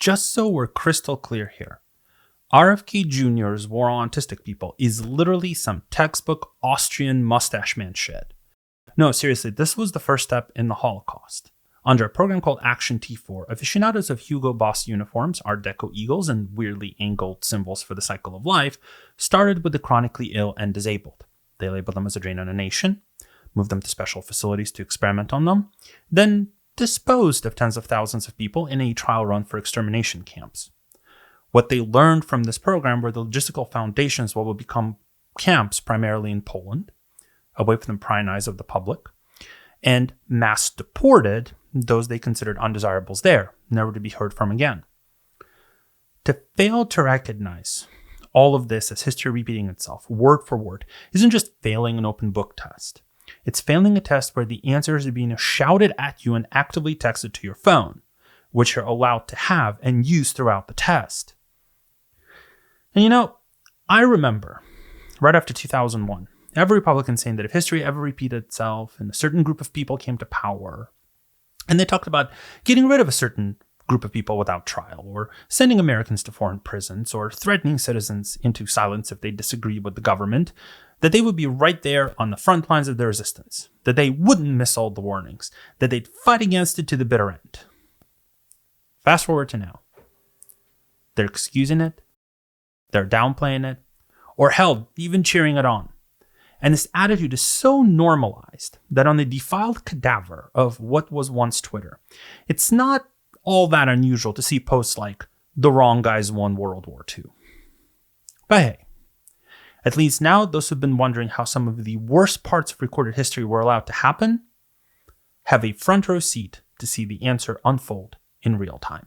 just so we're crystal clear here, RFK Jr.'s war on autistic people is literally some textbook Austrian mustache man shit. No, seriously, this was the first step in the Holocaust. Under a program called Action T4, aficionados of Hugo Boss uniforms, Art Deco eagles, and weirdly angled symbols for the cycle of life started with the chronically ill and disabled. They labeled them as a drain on a nation, moved them to special facilities to experiment on them, then disposed of tens of thousands of people in a trial run for extermination camps. What they learned from this program were the logistical foundations of what would become camps primarily in Poland, away from the prying eyes of the public, and mass deported those they considered undesirables there, never to be heard from again. To fail to recognize all of this as history repeating itself, word for word, isn't just failing an open book test. It's failing a test where the answers are being shouted at you and actively texted to your phone, which you're allowed to have and use throughout the test. And I remember, right after 2001, every Republican saying that if history ever repeated itself and a certain group of people came to power, and they talked about getting rid of a certain group of people without trial, or sending Americans to foreign prisons, or threatening citizens into silence if they disagree with the government, that they would be right there on the front lines of their resistance, that they wouldn't miss all the warnings, that they'd fight against it to the bitter end. Fast forward to now. They're excusing it, they're downplaying it, or hell, even cheering it on. And this attitude is so normalized that on the defiled cadaver of what was once Twitter, it's not all that unusual to see posts like, "The wrong guys won World War II." But hey, at least now those who've been wondering how some of the worst parts of recorded history were allowed to happen have a front row seat to see the answer unfold in real time.